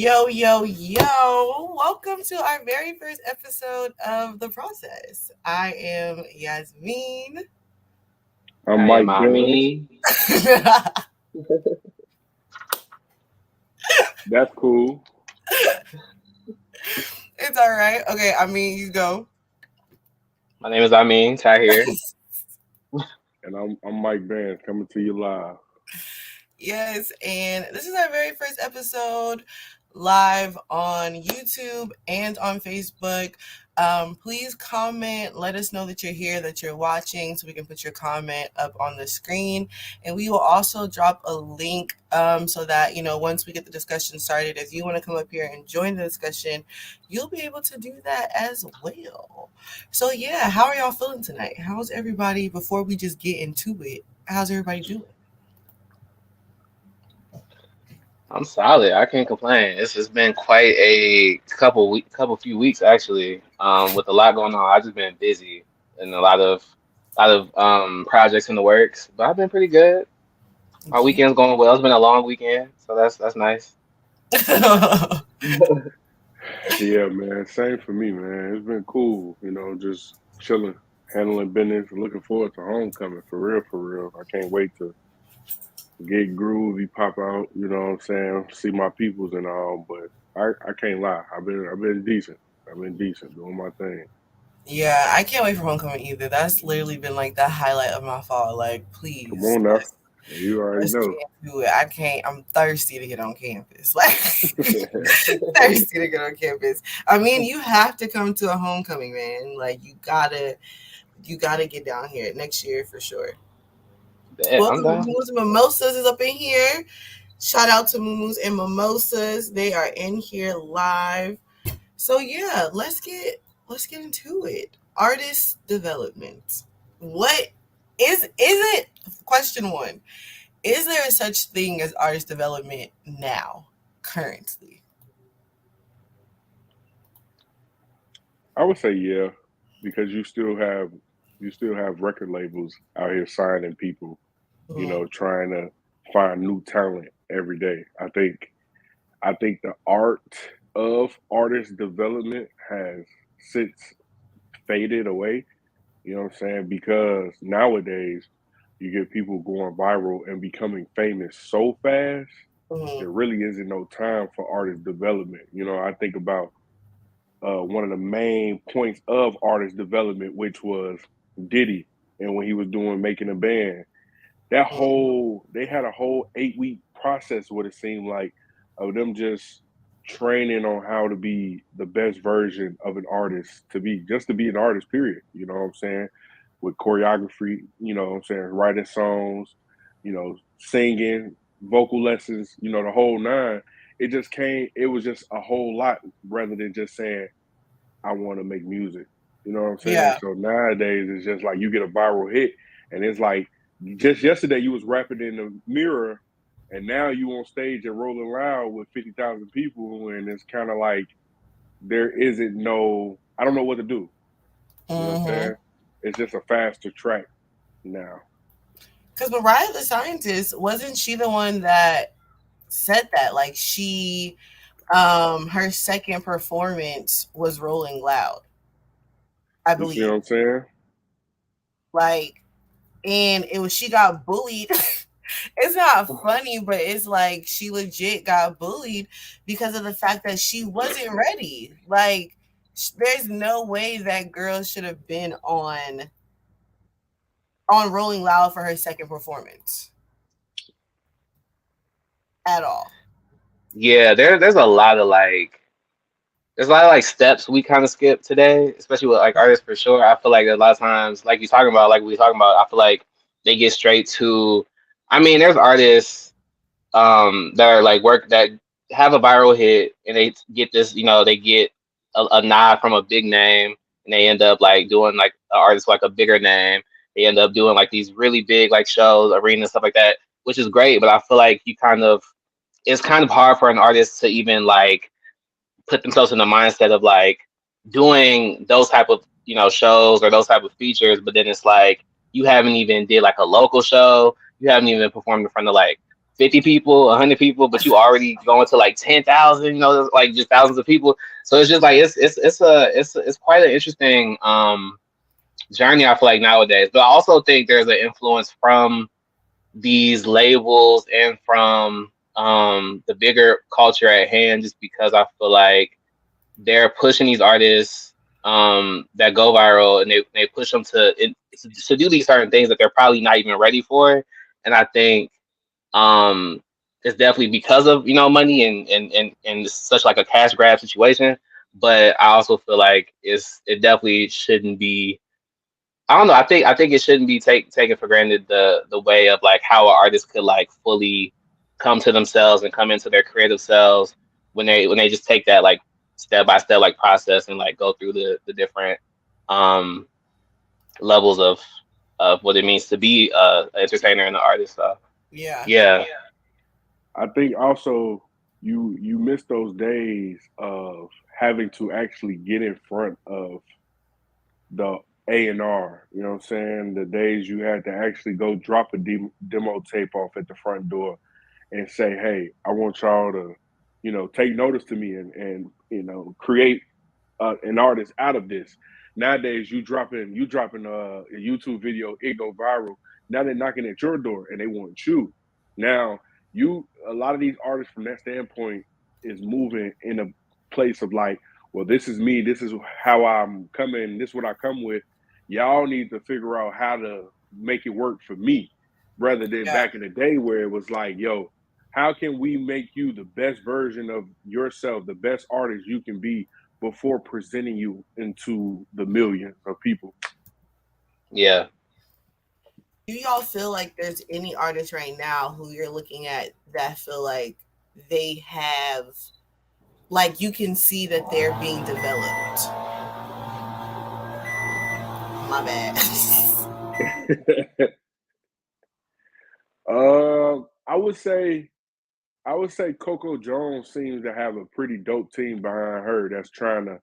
Yo, yo, yo. Welcome to our very first episode of The Process. I am Yasmin. I'm I am Mike Benz. Ameen. That's cool. It's all right. Okay, I mean, you go. My name is Ameen Taahir. And I'm Mike Benz coming to you live. Yes, and this is our very first episode live on YouTube and on Facebook. Please comment, let us know that you're here, that you're watching, so we can put your comment up on the screen. And we will also drop a link so that, once we get the discussion started, if you want to come up here and join the discussion, you'll be able to do that as well. So, yeah, how are y'all feeling tonight? How's everybody, before we just get into it, how's everybody doing? I'm solid. I can't complain. It's been quite a couple few weeks actually. With a lot going on. I've just been busy and a lot of projects in the works. But I've been pretty good. My Yeah. weekend's going well. It's been a long weekend, so that's nice. Yeah, man. Same for me, man. It's been cool. Just chilling, handling business, looking forward to homecoming for real, for real. I can't wait to get groovy, pop out, you know what I'm saying? See my peoples and all, but I can't lie. I've been decent. I've been decent doing my thing. Yeah, I can't wait for homecoming either. That's literally been like the highlight of my fall. Like, Come please, on now. You already let's know. get into it. I can't. I'm thirsty to get on campus. Like, thirsty to get on campus. I mean, you have to come to a homecoming, man. Like, you gotta get down here next year for sure. Bet, I'm Welcome, down. Mumus and Mimosas is up in here. Shout out to Mumus and Mimosas. They are in here live. So yeah, let's get into it. Artist development. What is it? Question one. Is there such thing as artist development now, currently? I would say yeah, because you still have record labels out here signing people, Mhm. trying to find new talent every day. I think the art of artist development has since faded away, you know what I'm saying? Because nowadays you get people going viral and becoming famous so fast, Mhm. there really isn't no time for artist development. I think about one of the main points of artist development, which was Diddy, and when he was doing making a band, they had a whole 8 week process. What it seemed like of them just training on how to be the best version of an artist to be an artist. Period. You know what I'm saying? With choreography, you know what I'm saying, writing songs, singing, vocal lessons, the whole nine. It just came. It was just a whole lot rather than just saying I want to make music. You know what I'm saying? Yeah. So nowadays it's just like you get a viral hit, and it's like just yesterday you was rapping in the mirror, and now you on stage at Rolling Loud with 50,000 people, and it's kind of like there isn't no. I don't know what to do. You know what I'm Mhm. saying? It's just a faster track now. Because Mariah the Scientist, wasn't she the one that said that? Like, her second performance was Rolling Loud, I You see what believe. I'm saying? Like, and it was, she got bullied. It's not funny, but it's like she legit got bullied because of the fact that she wasn't ready. Like, there's no way that girl should have been on Rolling Loud for her second performance at all. Yeah, there's a lot of there's a lot of steps we kind of skip today, especially with artists for sure. I feel like a lot of times, like you talking about, like we talking about, I feel like they get straight to. I mean, there's artists that are work that have a viral hit and they get this, they get a nod from a big name and they end up doing an artist like a bigger name. They end up doing these really big shows, arenas, stuff like that, which is great. But I feel like it's kind of hard for an artist to even put themselves in the mindset of doing those type of shows or those type of features, but then it's you haven't even did a local show, you haven't even performed in front of 50 people, 100 people, but you already going to like 10,000, you know, like just thousands of people. So it's just like it's quite an interesting journey, I feel like, nowadays. But I also think there's an influence from these labels and from the bigger culture at hand, just because I feel like they're pushing these artists that go viral, and they push them to do these certain things that they're probably not even ready for. And I think um, it's definitely because of, you know, money and such like a cash grab situation. But I also feel like it definitely shouldn't be. I don't know. I think it shouldn't be taken for granted the way of like how an artist could like fully come to themselves and come into their creative selves when they just take that like step by step like process and like go through the different um levels of what it means to be an entertainer and an artist. So Yeah. yeah, I think also you miss those days of having to actually get in front of the A&R. You know what I'm saying? The days you had to actually go drop a demo tape off at the front door and say, "Hey, I want y'all to, take notice to me and create an artist out of this." Nowadays, you dropping a YouTube video, it go viral. Now they're knocking at your door and they want you. Now a lot of these artists from that standpoint is moving in a place of like, well, this is me, this is how I'm coming, this is what I come with. Y'all need to figure out how to make it work for me, rather than Yeah. back in the day where it was like, yo, how can we make you the best version of yourself, the best artist you can be before presenting you into the millions of people? yeah. Do y'all feel like there's any artists right now who you're looking at that feel like they have, like, you can see that they're being developed? My bad. I would say Coco Jones seems to have a pretty dope team behind her that's trying to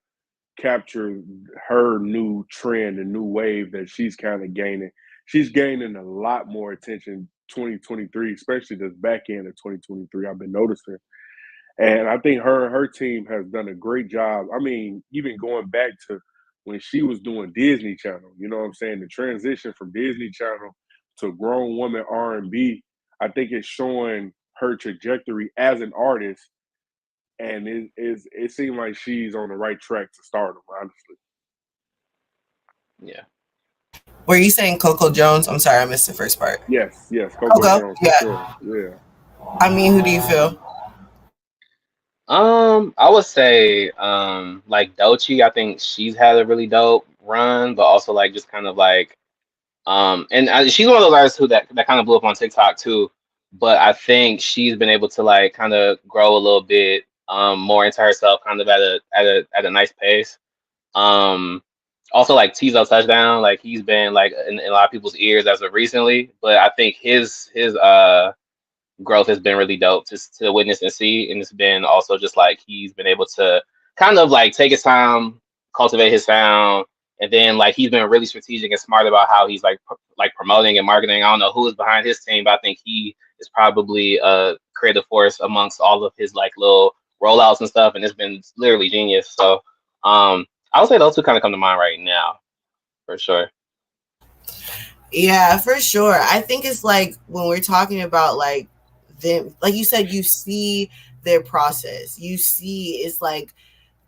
capture her new trend and new wave that she's kind of gaining. She's gaining a lot more attention 2023, especially this back end of 2023. I've been noticing. And I think her team has done a great job. I mean, even going back to when she was doing Disney Channel, you know what I'm saying? The transition from Disney Channel to grown woman R&B, I think it's showing her trajectory as an artist, and it seemed like she's on the right track to stardom, honestly. Yeah. Were you saying Coco Jones? I'm sorry, I missed the first part. Yes, yes, Coco Coco, Jones for yeah. sure. Yeah. I mean, who do you feel? I would say like Doechii. I think she's had a really dope run, but also like just kind of like and she's one of those artists who that kind of blew up on TikTok too. But I think she's been able to like kind of grow a little bit more into herself, kind of at a nice pace. Um, Also like Tizo Touchdown, like he's been like in a lot of people's ears as of recently, but I think his growth has been really dope to witness and see. And it's been also just like he's been able to kind of like take his time, cultivate his sound, and then like he's been really strategic and smart about how he's like promoting and marketing. I don't know who is behind his team, but I think he is probably a creative force amongst all of his like little rollouts and stuff, and it's been literally genius. So I would say those two kind of come to mind right now for sure. Yeah, for sure. I think it's like when we're talking about like them, like you said, you see their process. You see, it's like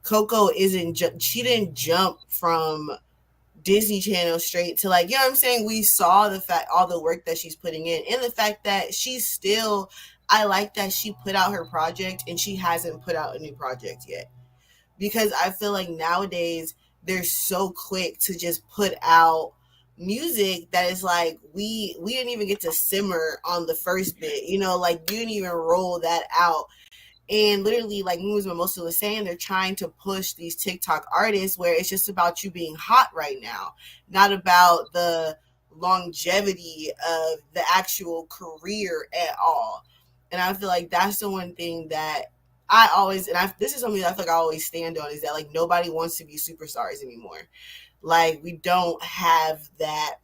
Coco she didn't jump from Disney Channel straight to, like, you know what I'm saying? We saw the fact, all the work that she's putting in, and the fact that she's still, I like that she put out her project and she hasn't put out a new project yet. Because I feel like nowadays they're so quick to just put out music that is like we didn't even get to simmer on the first bit, like you didn't even roll that out. And literally, like Moves Mimosa was saying, they're trying to push these TikTok artists where it's just about you being hot right now, not about the longevity of the actual career at all. And I feel like that's the one thing that I always, this is something that I feel like I always stand on, is that like nobody wants to be superstars anymore. Like we don't have that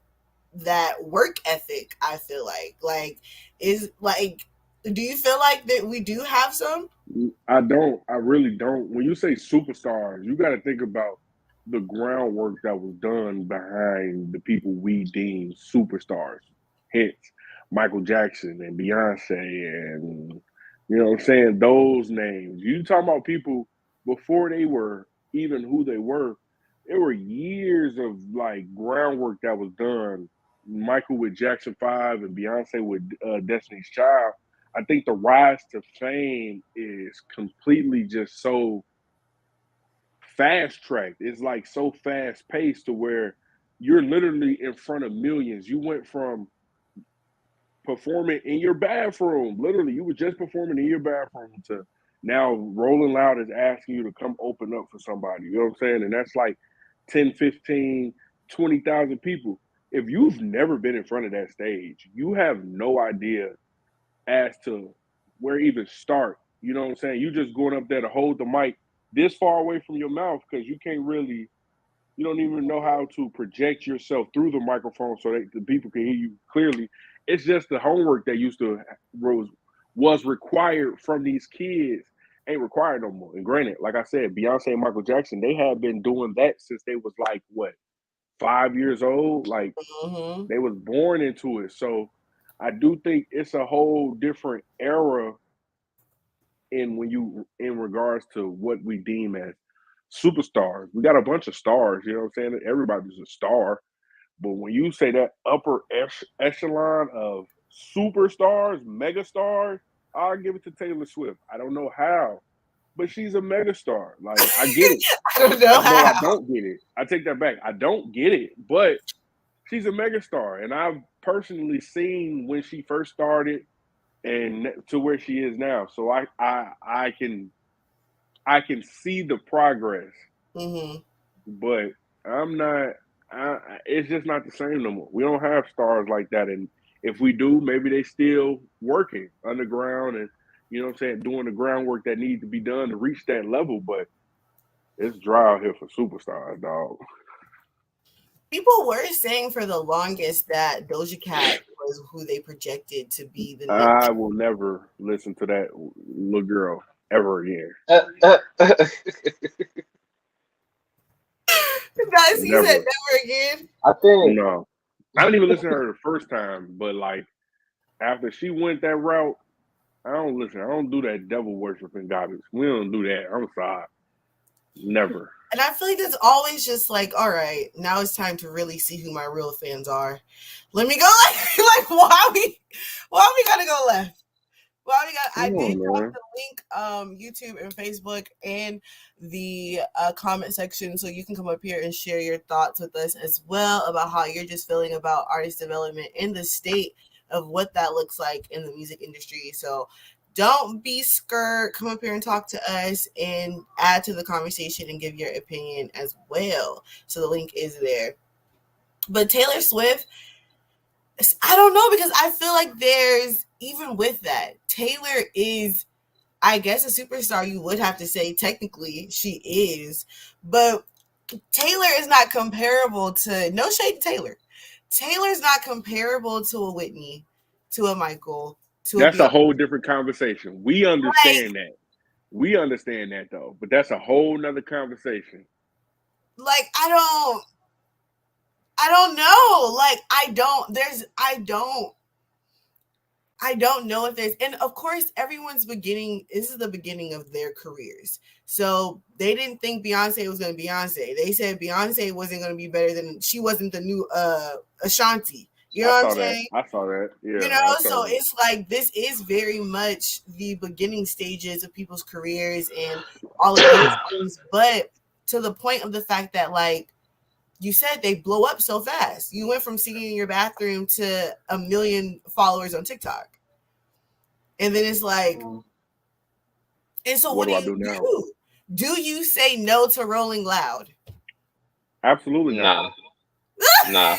work ethic. I feel like is like Do you feel like that we do have some? I don't. I really don't. When you say superstars, you got to think about the groundwork that was done behind the people we deem superstars. Hence, Michael Jackson and Beyonce, and you know what I'm saying, those names. You talking about people before they were even who they were. There were years of like groundwork that was done. Michael with Jackson 5 and Beyonce with Destiny's Child. I think the rise to fame is completely just so fast tracked. It's like so fast paced to where you're literally in front of millions. You went from performing in your bathroom, literally, you were just performing in your bathroom to now Rolling Loud is asking you to come open up for somebody. You know what I'm saying? And that's like 10, 15, 20,000 people. If you've never been in front of that stage, you have no idea as to where even start. You know what I'm saying? You just going up there to hold the mic this far away from your mouth because you can't really, you don't even know how to project yourself through the microphone so that the people can hear you clearly. It's just the homework that used to was required from these kids ain't required no more. And granted, like I said, Beyonce and Michael Jackson, they have been doing that since they was like what 5 years old. Like Mm-hmm. they was born into it. So I do think it's a whole different era in when you in regards to what we deem as superstars. We got a bunch of stars, you know what I'm saying? Everybody's a star. But when you say that upper echelon of superstars, megastars, I'll give it to Taylor Swift. I don't know how, but she's a megastar. Like I get it. I don't know No, I how. don't get it. I take that back. I don't get it, but she's a megastar, and I've personally seen when she first started and to where she is now. So I can see the progress, Mm-hmm. but I'm not. It's just not the same no more. We don't have stars like that, and if we do, maybe they still working underground and you know what I'm saying, doing the groundwork that needs to be done to reach that level. But it's dry out here for superstars, dog. People were saying for the longest that Doja Cat was who they projected to be the I next. will never listen to that little girl ever again. Uh, uh, Guys, he said Never. never again. I think No. I didn't even listen to her the first time, but like after she went that route, I don't listen. I don't do that devil worshiping garbage. We don't do that. I'm sorry. Never. And I feel like it's always just like, all right, now it's time to really see who my real fans are. Let me go. Like why we gotta go left? Well, we got. I Come did on, drop man. the link, YouTube and Facebook, and the comment section, so you can come up here and share your thoughts with us as well about how you're just feeling about artist development in the state of what that looks like in the music industry. So don't be scared. Come up here and talk to us and add to the conversation and give your opinion as well. So the link is there. But Taylor Swift, I don't know because I feel like there's even with that, Taylor is, I guess, a superstar. You would have to say technically she is, but Taylor is not comparable to, no shade to Taylor. Taylor's not comparable to a Whitney, to a Michael, to a That's a Beyonce. whole different conversation. We Like, understand that. We understand that though, but that's a whole nother conversation. like I don't know. Like I don't know if there's, and of course, everyone's beginning. This is the beginning of their careers, so they didn't think Beyonce was going to Beyonce. They said Beyonce wasn't going to be better than she wasn't the new Ashanti. You know I what I'm saw that. saying? I saw that. You Yeah, know, I saw so that. it's like this is very much the beginning stages of people's careers and all of those things, but to the point of the fact that like you said they blow up so fast. You went from singing in your bathroom to a million followers on TikTok. And then it's like, mm, and so What what do do I you do now? do? Do you say no to Rolling Loud? Absolutely not. nah, nah.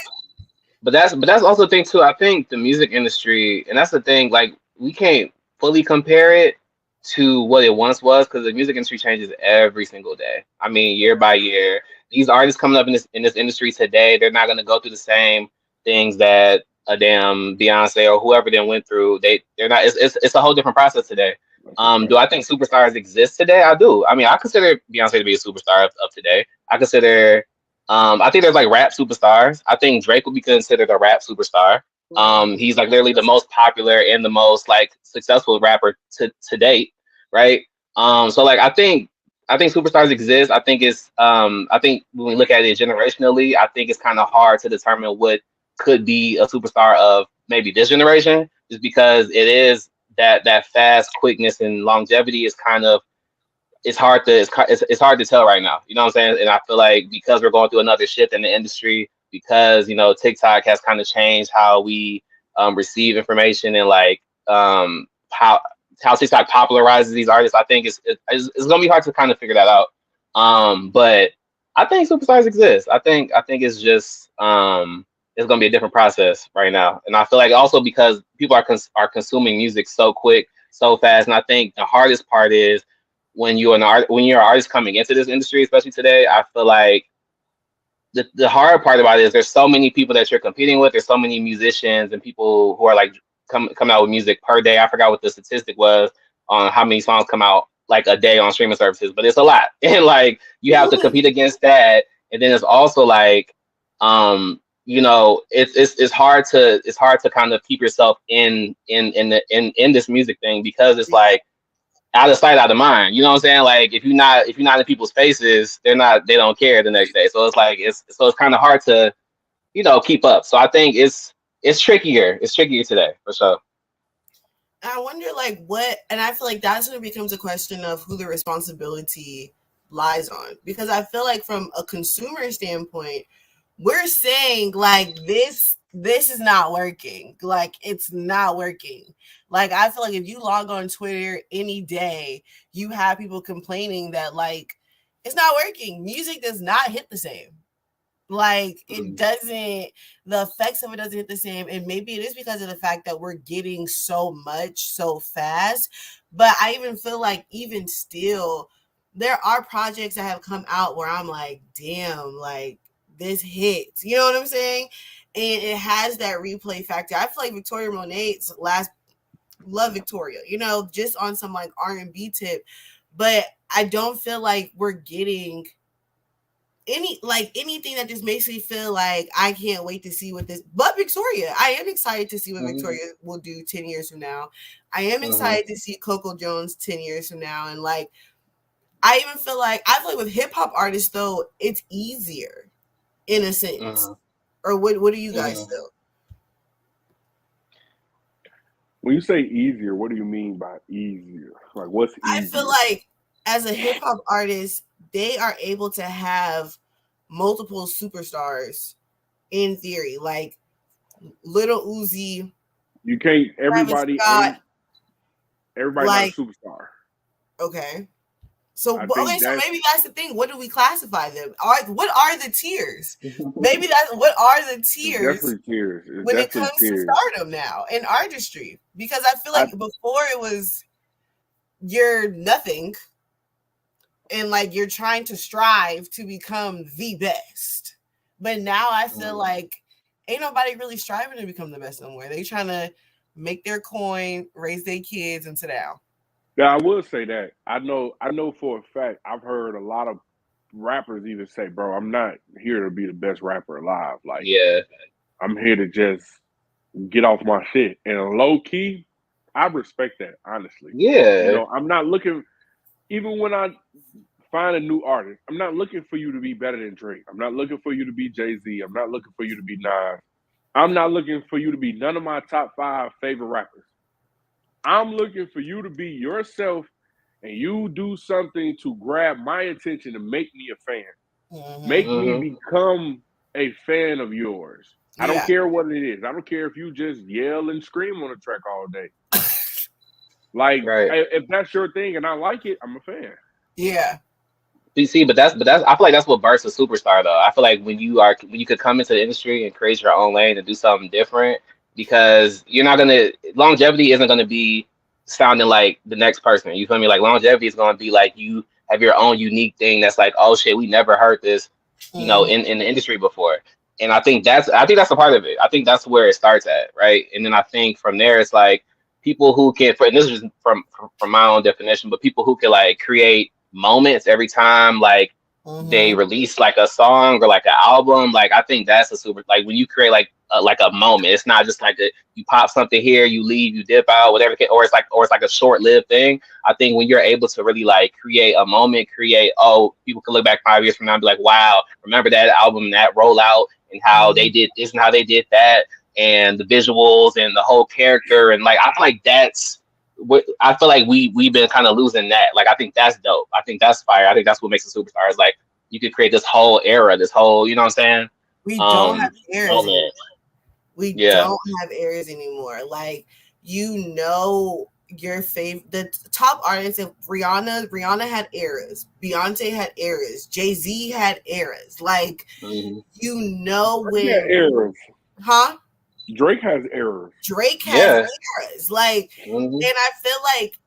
But that's also the thing too. I think the music industry, and that's the thing. Like we can't fully compare it to what it once was because the music industry changes every single day. I mean, year by year. These artists coming up in this industry today, they're not going to go through the same things that a damn Beyonce or whoever then went through. They're not. It's a whole different process today. That's a Do fact. I think superstars exist today? I do. I mean, I consider Beyonce to be a superstar of today. I consider. I think there's like rap superstars. I think Drake would be considered a rap superstar. Right. He's like literally the most popular and the most like successful rapper to date, right? So like I think superstars exist. I think when we look at it generationally, I think it's kind of hard to determine what could be a superstar of maybe this generation, just because it is that fast quickness and longevity is kind of it's hard to tell right now. You know what I'm saying? And I feel like because we're going through another shift in the industry, because TikTok has kind of changed how we receive information and like how TikTok popularizes these artists. I think it's gonna be hard to kind of figure that out. But I think superstars exist. I think it's just it's gonna be a different process right now, and I feel like also because people are consuming music so quick, so fast, and I think the hardest part is when you're an artist coming into this industry, especially today. I feel like the hard part about it is there's so many people that you're competing with. There's so many musicians and people who are like coming out with music per day. I forgot what the statistic was on how many songs come out like a day on streaming services, but it's a lot. And like you have to compete against that. And then it's also like it's hard to kind of keep yourself in this music thing, because it's like out of sight, out of mind. You know what I'm saying? Like if you're not in people's faces, they don't care the next day. So it's like it's kind of hard to keep up. So I think it's trickier. It's trickier today for sure. I wonder, like, what, and I feel like that's when it becomes a question of who the responsibility lies on. Because I feel like from a consumer standpoint, we're saying like this is not working. Like it's not working. Like I feel like if you log on Twitter any day, you have people complaining that like it's not working. Music does not hit the same. Like it Mhm. doesn't, the effects of it doesn't hit the same. And maybe it is because of the fact that we're getting so much so fast. But I even feel like even still, there are projects that have come out where I'm like, damn, like this hits. You know what I'm saying? And it has that replay factor. I feel like Victoria Monet's last, love Victoria, just on some like R&B tip. But I don't feel like we're getting anything that just makes me feel like I can't wait to see what this. But Victoria, I am excited to see what Mhm. Victoria will do 10 years from now. I am Mhm. excited to see Coco Jones 10 years from now, and like I feel like with hip hop artists though, it's easier in a sense. Mhm. Or what do you guys Mhm. feel? When you say easier, what do you mean by easier? Like, what's I feel easier? like as a hip hop artist, they are able to have multiple superstars in theory, like Little Uzi, You can't. Travis Scott, Everybody not a like superstar. okay. So I think so that's maybe that's the thing. What do we classify them? What are the tiers? Maybe that's what are the it's tiers definitely tears. It's when it definitely comes to tears. stardom now in artistry? Because I feel I like before it was you're nothing and like you're trying to strive to become the best. But now I feel Mhm. like ain't nobody really striving to become the best somewhere. They trying to make their coin, raise their kids, and sit down. Yeah, I will say that. I know for a fact I've heard a lot of rappers even say, "Bro, I'm not here to be the best rapper alive. Like, Yeah. I'm here to just get off my shit." And low key, I respect that, honestly. Yeah. I'm not looking even when I find a new artist, I'm not looking for you to be better than Drake. I'm not looking for you to be Jay-Z. I'm not looking for you to be Nas. I'm not looking for you to be none of my top 5 favorite rappers. I'm looking for you to be yourself and you do something to grab my attention and make me a fan. Mm-hmm. Make me Mhm. become a fan of yours. I don't Yeah. care what it is. I don't care if you just yell and scream on the track all day. Like, Right. if that's your thing and I like it, I'm a fan. Yeah. See, but that's I feel like that's what bursts a superstar though. I feel like when you could come into the industry and create your own lane and do something different, because you're not gonna longevity isn't gonna be sounding like the next person. You feel me? Like longevity is gonna be like you have your own unique thing that's like, oh shit, we never heard this, Mm-hmm. in the industry before. And I think that's a part of it. I think that's where it starts at, right? And then I think from there it's like people who can, and this is just from my own definition, but people who can like create moments every time like they Mm-hmm. release like a song or like an album. Like I think that's a super, like when you create like a moment. It's not just like you pop something here, you leave, you dip out, whatever, or it's like a short lived thing. I think when you're able to really like create a moment, people can look back 5 years from now and be like, wow, remember that album, that rollout, and how they Mm-hmm. did this and how they did that, and the visuals and the whole character, and like I feel like that's what I feel like we've been kind of losing that. Like I think that's dope. I think that's fire. I think that's what makes a superstar. Is like you could create this whole era, this whole, you know what I'm saying? We don't have eras anymore. Moment. We Yeah. don't have eras anymore. Like, your favorite, the top artists of Rihanna had eras, Beyonce had eras, Jay-Z had eras. Like, Hmm. Drake had when, errors. huh? Drake has errors. Drake has Yeah. eras. Like, Hmm. and I feel like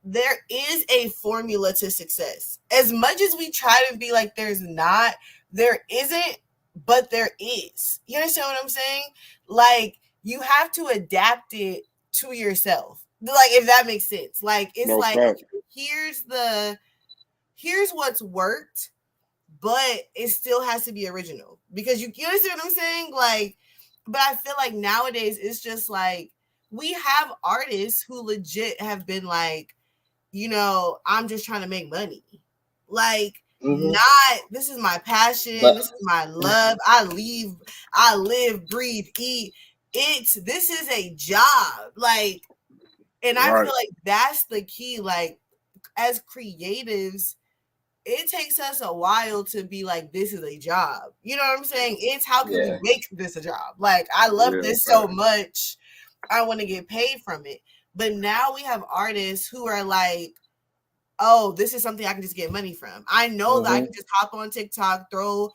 there is a formula to success. As much as we try to be like there's not, there isn't, but there is. You understand what I'm saying? Like, you have to adapt it to yourself. Like, if that makes sense. Like, it's No like, fact. here's the here's what's worked, but it still has to be original. Because you understand what I'm saying? Like, but I feel like nowadays it's just like we have artists who legit have been like, I'm just trying to make money. Like, Hmm. not this is my passion, But this is my love. I live, breathe, eat. This is a job. Like, and I Right. feel like that's the key. Like, as creatives, it takes us a while to be like, this is a job. You know what I'm saying? It's how can we yeah. make this a job? Like, I love Yeah, this so fact. much. I want to get paid from it. But now we have artists who are like, oh, this is something I can just get money from. I know that I Hmm. can just hop on TikTok, throw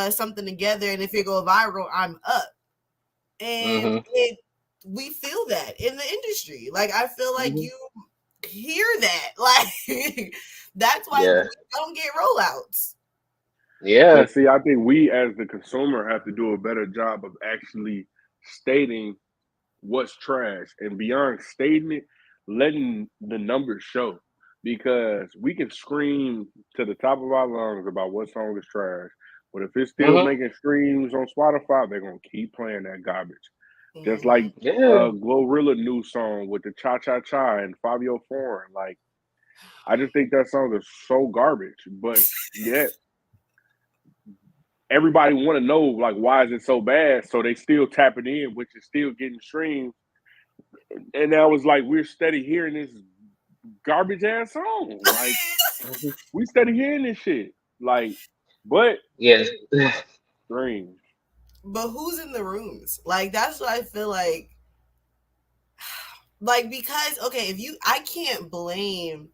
something together, and if it go viral, I'm up. And Hmm. we feel that in the industry. Like, I feel like Hmm. you hear that. Like, that's why Yeah. we don't get rollouts. Yeah. But see, I think we as the consumer have to do a better job of actually stating what's trash and beyond stating it, letting the numbers show. Because we can scream to the top of our lungs about what song is trash, but if it's still Hmm. making streams on Spotify, they're gonna keep playing that garbage. Just like Mm-hmm. Yeah. Glorilla new song with the Cha Cha Cha and Fabio Foreign. Like, I just think that song is so garbage. But yet everybody want to know, like, why is it so bad? So they still tapping in, which is still getting streams. And now it's like we're steady hearing this garbage ass song. Like, Hmm. we steady hearing this shit. Like, but Yeah. streams. But who's in the rooms? Like, that's what I feel like. Like, because okay, if you, I can't blame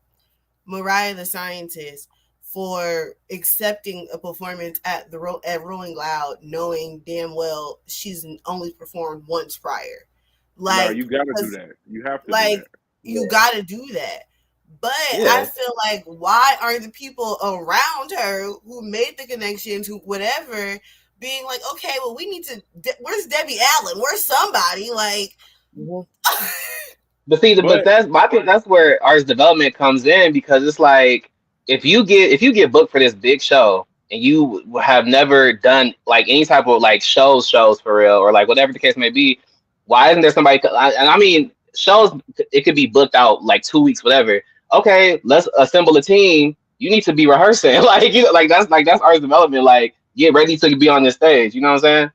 Mariah the Scientist for accepting a performance at Rolling Loud, knowing damn well she's only performed once prior. Nah, Like, you gotta do because that. You have to do like that. you Yeah. got to do that. But I Yeah. feel like, why aren't the people around her who made the connections, who whatever, being like, okay, well, we need to. Where's Debbie Allen? Where's somebody? Like, Mhm. But see, but But I think that's where artist development comes in, because it's like if you get booked for this big show and you have never done like any type of like shows for real, or like whatever the case may be, why isn't there somebody? And I mean, shows, it could be booked out like 2 weeks, whatever. Okay, let's assemble a team. You need to be rehearsing, like that's artist development. Like, get ready to be on this stage. You know what I'm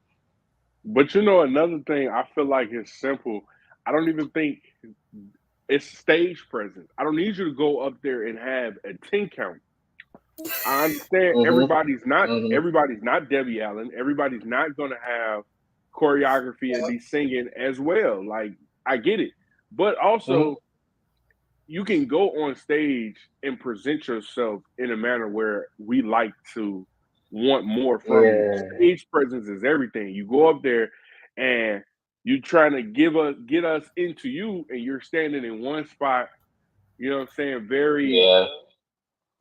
you know another thing I feel like is simple. I don't even think it's stage presence. I don't need you to go up there and have a 10 count. I understand saying? Hmm. everybody's not Debbie Allen. Everybody's not gonna have choreography and be singing as well. Like, I get it. But Hmm. also you can go on stage and present yourself in a manner where we like to want more from you. Yeah. Stage presence is everything. You go up there and you trying to get us into you, and you're standing in one spot, you know what I'm saying, very Yeah.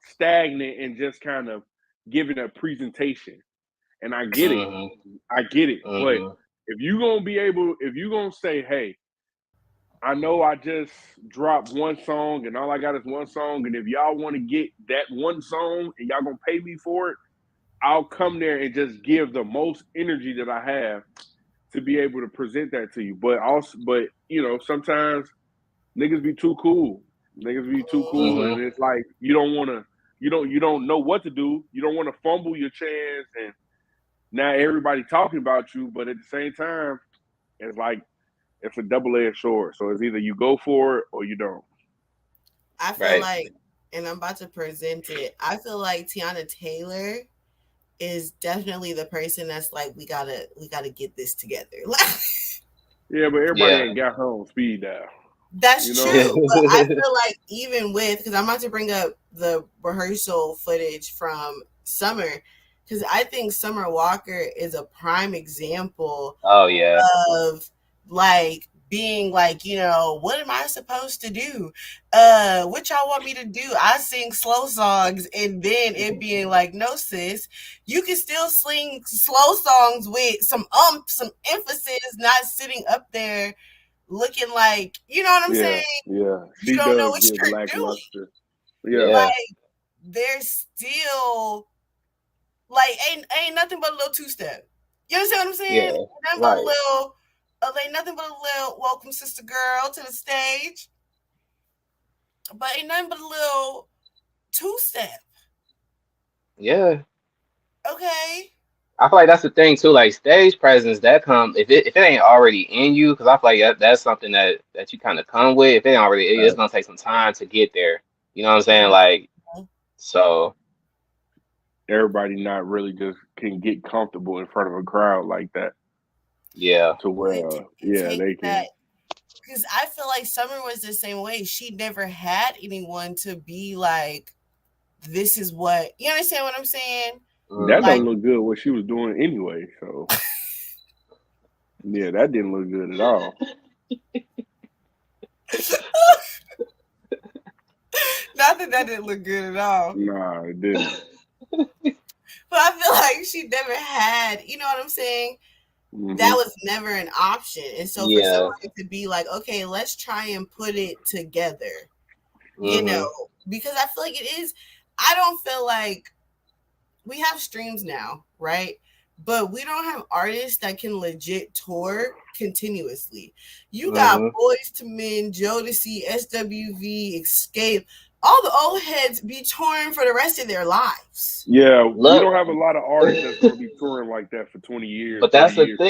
stagnant and just kind of giving a presentation. And Mhm. I get it. But Mhm. if you gonna say, hey, I know I just dropped one song and all I got is one song, and if y'all want to get that one song and y'all gonna pay me for it, I'll come there and just give the most energy that I have to be able to present that to you. But sometimes niggas be too cool. Niggas be too cool, Mhm. and Mhm. it's like you don't know what to do. You don't want to fumble your chance, and now everybody talking about you. But at the same time, it's like it's a double edged sword. So it's either you go for it or you don't. I feel Right. like, and I'm about to present it. I feel like Tiana Taylor is definitely the person that's like, we gotta get this together. Yeah, but everybody Yeah. ain't got her on speed dial. You That's know? true, but I feel like even with, because I'm about to bring up the rehearsal footage from Summer, because I think Summer Walker is a prime example Oh yeah. of like being like, what am I supposed to do? What y'all want me to do? I sing slow songs, and then it being like, no, sis, you can still sing slow songs with some emphasis, not sitting up there looking like, you know what I'm saying? Yeah, yeah. You She don't know does what give you're doing. lackluster. Yeah. Yeah. Like, there's still like ain't nothing but a little two step. You understand what I'm saying? Yeah. Nothing but a Right. little, ain't nothing but a little welcome sister girl to the stage, but ain't nothing but a little two step. Yeah. Okay. I feel like that's the thing too. Like stage presence, that come if it ain't already in you, because I feel like that's something that you kind of come with. If it ain't already, it's gonna take some time to get there. You know what I'm saying? Like so. Everybody not really just can get comfortable in front of a crowd like that Yeah. to But where it yeah, takes they that, can. because I feel like Summer was the same way. She never had anyone to be like, this is what, you understand what I'm saying? That Like, don't Mhm. look good what she was doing anyway. So yeah, that didn't look good at all. not that that didn't look good at all, Nah, it didn't. but I feel like she never had, you know what I'm saying? That Hmm. was never an option. And so for Yeah. somebody to be like, okay, let's try and put it together, you know, Mhm. because I feel like it is, I don't feel like we have streams now, right? But we don't have artists that can legit tour continuously. You got Mhm. Boys to Men, Jodeci, SWV, Escape. All the old heads be touring for the rest of their lives. Yeah, we Look. don't have a lot of artists that's gonna be touring like that for 20 years, But 30 that's the years from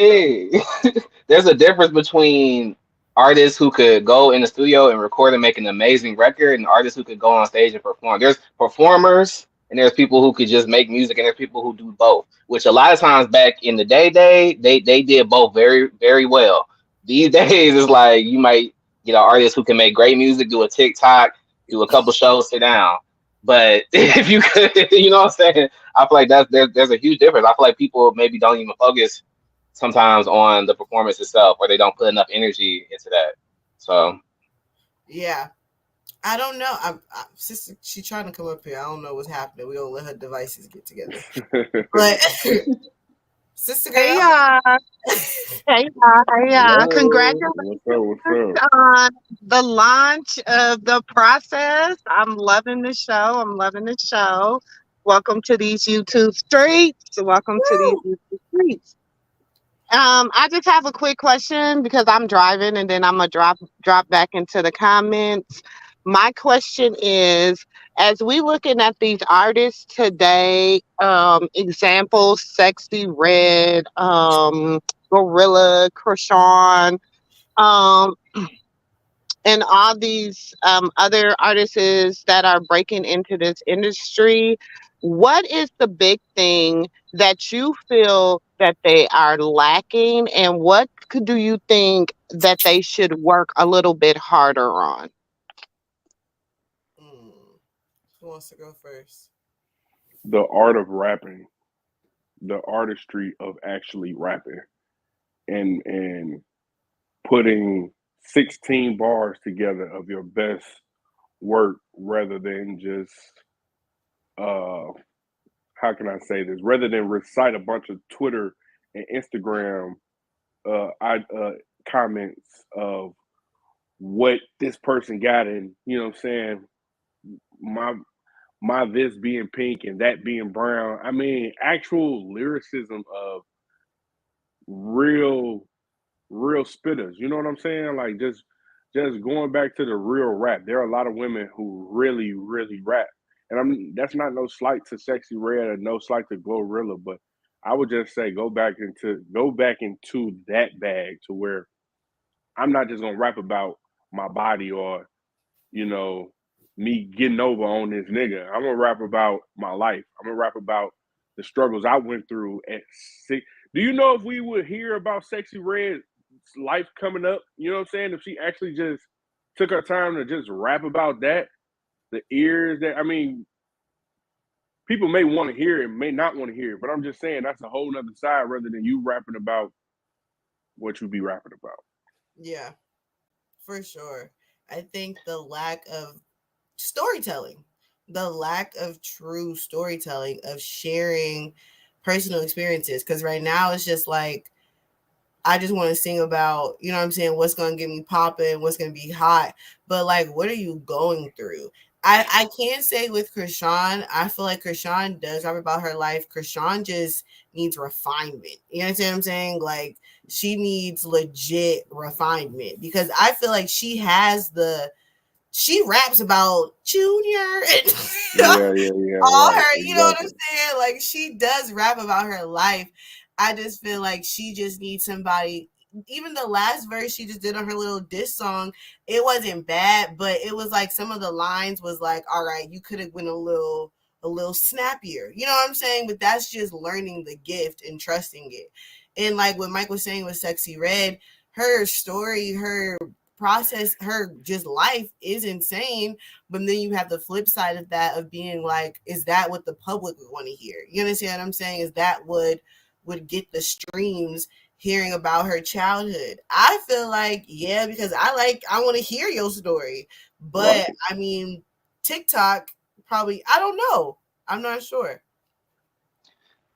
now. thing. There's a difference between artists who could go in the studio and record and make an amazing record and artists who could go on stage and perform. There's performers and there's people who could just make music and there's people who do both. Which a lot of times back in the day, they did both very, very well. These days it's like you might get an artist who can make great music, do a TikTok, do a couple shows, sit down. But if you could, you know what I'm saying? I feel like there's a huge difference. I feel like people maybe don't even focus sometimes on the performance itself, or they don't put enough energy into that. So Yeah. I don't know. Sister, she trying to come up here. I don't know what's happening. We gonna let her devices get together. But sister Hey girl, y'all. Hey y'all. Hey y'all. hello. Congratulations What's up? What's up? on the launch of the process. I'm loving the show. I'm loving the show. Welcome to these YouTube streets. Welcome to these woo. YouTube streets. I just have a quick question because I'm driving and then I'm gonna drop back into the comments. My question is, as we looking at these artists today, examples, Sexy Red, Gorilla, Krishan, um, and all these other artists that are breaking into this industry, what is the big thing that you feel that they are lacking, and what do you think that they should work a little bit harder on? Mm. Who wants to go first? The art of rapping, the artistry of actually rapping, and putting 16 bars together of your best work rather than just uh how can I say this? Rather than recite a bunch of Twitter and Instagram I comments of what this person got, and you know what I'm saying, my my this being pink and that being brown. I mean, actual lyricism of real real spitters. You know what I'm saying? Like just going back to the real rap. There are a lot of women who really really rap, and I'm that's not no slight to Sexy Red or no slight to Glorilla, but I would just say go back into that bag to where I'm not just gonna rap about my body or you know me getting over on this nigga. I'm gonna rap about my life. I'm gonna rap about the struggles I went through at six. Do you know if we would hear about Sexy Red's life coming up? You know what I'm saying? If she actually just took her time to just rap about that, the ears that I mean, people may want to hear it, may not want to hear it, but I'm just saying that's a whole nother side rather than you rapping about what you be rapping about. Yeah, for sure. I think the lack of storytelling, the lack of true storytelling, of sharing personal experiences. Because right now it's just like, I just want to sing about, you know what I'm saying, what's going to get me popping, what's going to be hot. But like, what are you going through? I can't say with Krishan. I feel like Krishan does rap about her life. Krishan just needs refinement. You know what I'm saying? Like, she needs legit refinement because I feel like she raps about Junior and Yeah, yeah, yeah, all right, her, you know what I'm exactly. saying? Like, she does rap about her life. I just feel like she just needs somebody. Even the last verse she just did on her little diss song, it wasn't bad, but it was like some of the lines was like, all right, you could have went a little snappier. You know what I'm saying? But that's just learning the gift and trusting it. And like what Mike was saying with Sexy Red, her story, her process, her just life is insane. But then you have the flip side of that of being like, is that what the public would want to hear? You understand what I'm saying? Is that what would get the streams hearing about her childhood? I feel like, yeah, because I want to hear your story. But Right. I mean, TikTok probably, I don't know. I'm not sure.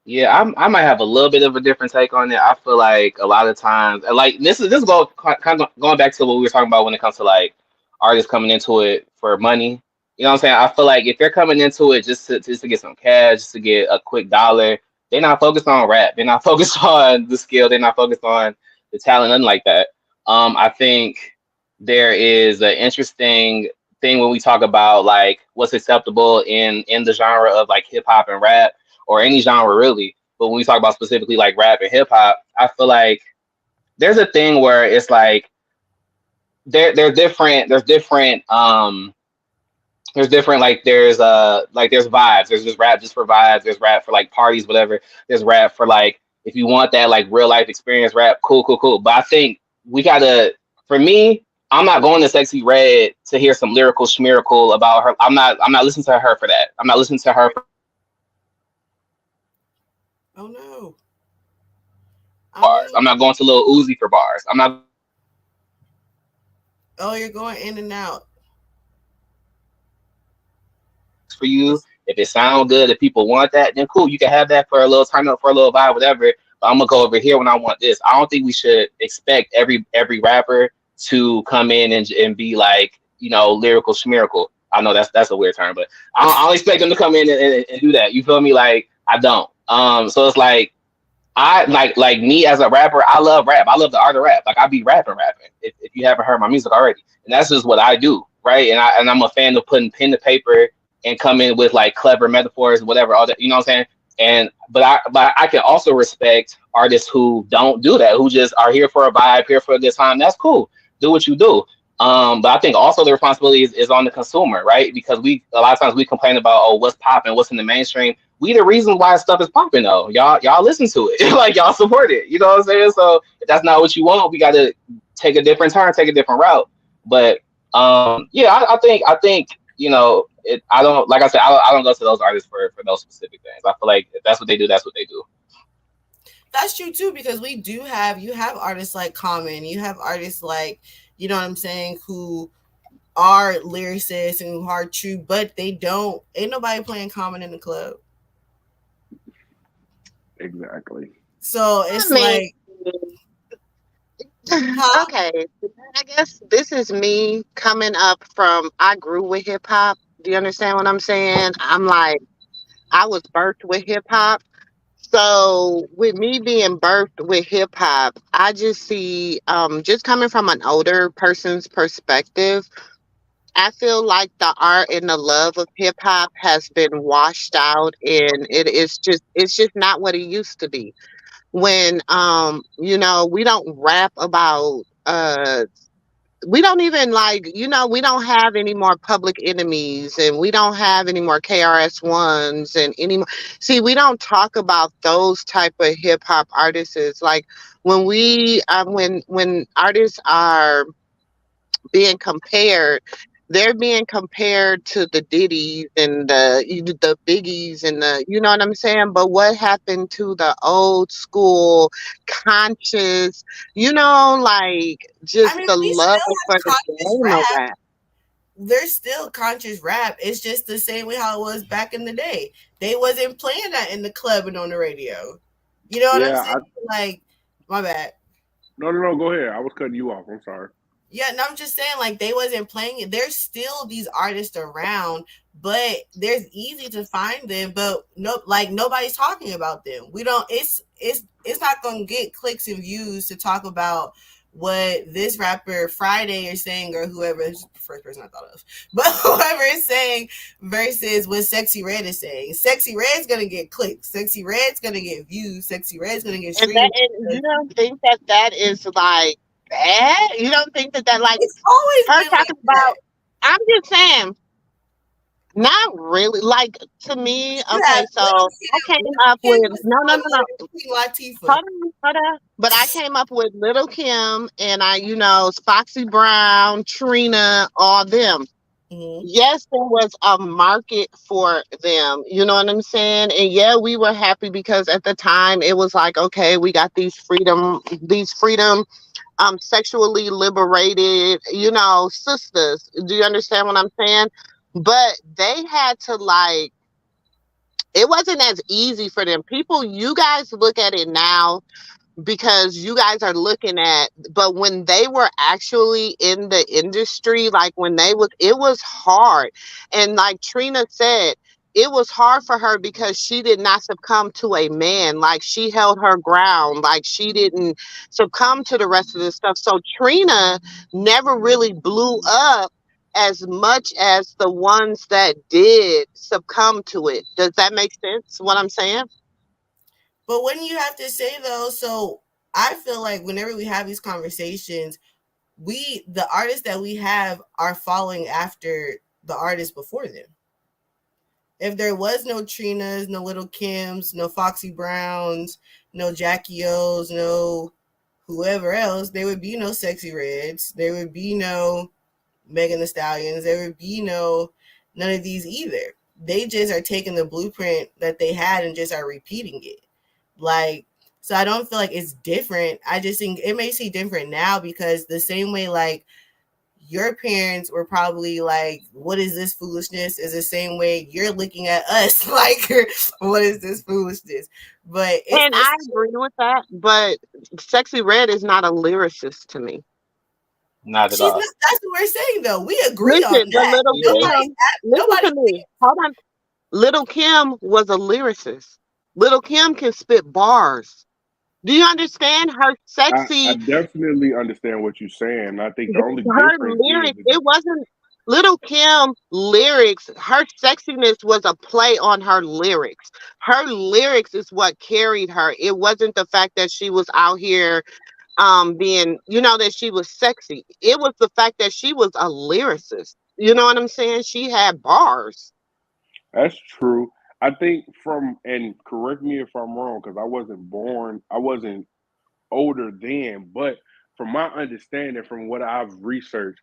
Yeah, I might have a little bit of a different take on it. I feel like a lot of times, like this is kind of going back to what we were talking about when it comes to like artists coming into it for money. You know what I'm saying? I feel like if they're coming into it just to get some cash, just to get a quick dollar, they're not focused on rap. They're not focused on the skill. They're not focused on the talent, nothing like that. I think there is an interesting thing when we talk about like what's acceptable in the genre of like hip hop and rap or any genre really. But when we talk about specifically like rap and hip hop, I feel like there's a thing where it's like they're different. There's different like there's vibes. There's just rap just for vibes. There's rap for like parties, whatever. There's rap for like if you want that like real life experience rap, cool, cool, cool. But I think we gotta for me, I'm not going to Sexy Red to hear some lyrical schmiracle about her. I'm not listening to her for that. I'm not listening to her Oh no. I don't bars. know. I'm not going to Lil Uzi for bars. I'm not Oh, you're going in and out. for you. It's, If it sounds good, if people want that, then cool. You can have that for a little turn up, for a little vibe, whatever. But I'm gonna go over here when I want this. I don't think we should expect every rapper to come in and be like lyrical schmiracle. I know that's a weird term, but I don't expect them to come in and do that. You feel me? Like I don't. So it's like I like me as a rapper. I love rap. I love the art of rap. Like I be rapping. If you haven't heard my music already, and that's just what I do, right? And I'm a fan of putting pen to paper and coming with like clever metaphors, whatever. All that, you know what I'm saying? And but I can also respect artists who don't do that, who just are here for a vibe, here for a good time. That's cool. Do what you do. But I think also the responsibility is on the consumer, right? Because we a lot of times we complain about what's popping, what's in the mainstream. We the reason why stuff is popping though. Y'all listen to it. Like y'all support it. You know what I'm saying? So if that's not what you want, we gotta take a different turn, take a different route. But yeah, I think I don't like I said I don't go to those artists for those specific things. I feel like if that's what they do, that's what they do. that's true too, because you have artists like Common, you have artists like, you know what I'm saying, who are lyricists and who are true, but they don't, ain't nobody playing Common in the club. Exactly. So I it's mean, like, huh? okay, I guess this is me coming up from. I grew with hip hop. Do you understand what I'm saying? I'm like, I was birthed with hip hop. So with me being birthed with hip hop, I just see, just coming from an older person's perspective, I feel like the art and the love of hip hop has been washed out, and it's just not what it used to be. When we don't rap about we don't even like, we don't have any more public enemies, and we don't have any more KRS ones and any more. See, we don't talk about those type of hip hop artists. Like when artists are being compared, they're being compared to the Diddies and the Biggies and the, you know what I'm saying? But what happened to the old school conscious, like I just mean, the we love still for have the conscious game of rap. rap? There's still conscious rap. It's just the same way how it was back in the day. They wasn't playing that in the club and on the radio. You know what I'm Yeah, saying? Like, my bad. no. Go ahead. I was cutting you off. I'm sorry. Yeah, no, I'm just saying, like, they wasn't playing it. There's still these artists around, but there's easy to find them, but no, like, nobody's talking about them. We don't. It's not gonna get clicks and views to talk about what this rapper Friday is saying, or whoever is the first person I thought of, but whoever is saying versus what Sexy Red is saying. Sexy Red's gonna get clicks. Sexy Red's gonna get views. Sexy Red's gonna get streams. And you don't think that that is like bad? You don't think that that like It's always her been like talking that. about? I'm just saying, not really. Like to me, You okay, have so Little I Kim. came Little up Kim with was no, no, no, no. similar to Queen Latifah. Hold on. But I came up with Little Kim and Foxy Brown, Trina, all them. Mm-hmm. Yes, there was a market for them. You know what I'm saying? And yeah, we were happy because at the time it was like, okay, we got these freedom, sexually liberated, sisters. Do you understand what I'm saying? But they had to like, it wasn't as easy for them. People, you guys look at it now because you guys are looking at, but when they were actually in the industry, like when it was hard. And like Trina said, it was hard for her because she did not succumb to a man. Like she held her ground. Like she didn't succumb to the rest of the stuff. So Trina never really blew up as much as the ones that did succumb to it. Does that make sense what I'm saying? But when you have to say though, so I feel like whenever we have these conversations, the artists that we have are following after the artists before them. If there was no Trinas, no Little Kims, no Foxy Browns, no Jackie O's, no whoever else, there would be no Sexy Reds. There would be no Megan the Stallions. There would be none of these either. They just are taking the blueprint that they had and just are repeating it. Like, so I don't feel like it's different. I just think it may seem different now because the same way, like, your parents were probably like, what is this foolishness? Is the same way you're looking at us like, what is this foolishness? But it's And this. I agree with that, but Sexy Red is not a lyricist to me. Not at She's all. not. That's what we're saying, though. We agree on Listen, but that. Little Yeah. Kim, listen Nobody. to me. Hold on. Little Kim was a lyricist. Little Kim can spit bars. Do you understand? Her I sexy, definitely understand what you're saying. I think the only her difference is, lyrics, it wasn't Little Kim lyrics. Her sexiness was a play on her lyrics. Her lyrics is what carried her. It wasn't the fact that she was out here being, that she was sexy. It was the fact that she was a lyricist. You know what I'm saying? She had bars. that's true. I think and correct me if I'm wrong, because I wasn't older then, but from my understanding, from what I've researched,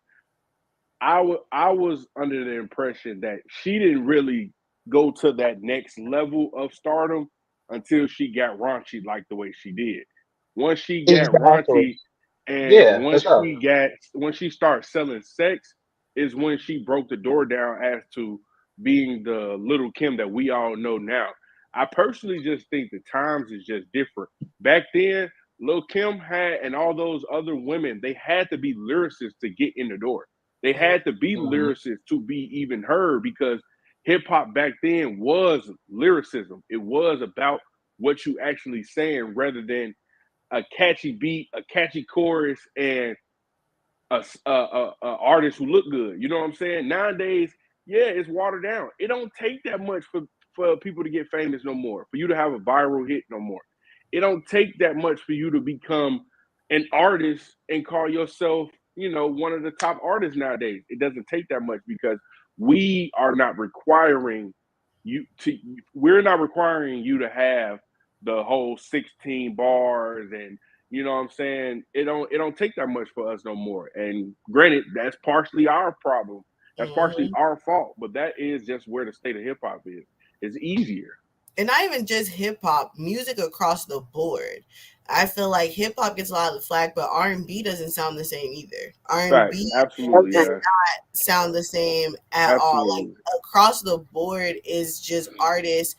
I was under the impression that she didn't really go to that next level of stardom until she got raunchy like the way she did. Once she got Exactly. raunchy and Yeah, for sure. once she started selling sex is when she broke the door down as to being the Little Kim that we all know now. I personally just think the times is just different. Back then, Lil Kim had and all those other women, they had to be lyricists to get in the door. They Mm, had to be Hmm. lyricists to be even heard because hip hop back then was lyricism. It was about what you actually saying rather than a catchy beat, a catchy chorus, and a artist who look good. You know what I'm saying? Nowadays, yeah, it's watered down. It don't take that much for people to get famous no more. For you to have a viral hit no more. It don't take that much for you to become an artist and call yourself, one of the top artists nowadays. It doesn't take that much because we are not requiring you to. We're not requiring you to have the whole 16 bars and you know what I'm saying? It don't take that much for us no more. And granted, that's partially our problem. That's partially mhm. our fault. But that is just where the state of hip hop is. It's easier. And not even just hip hop, music across the board. I feel like hip hop gets a lot of flack, but R&B doesn't sound the same either. Facts. R&B Absolutely, does yeah. Doesn't. not sound the same at all. Like Absolutely. across the board is just artists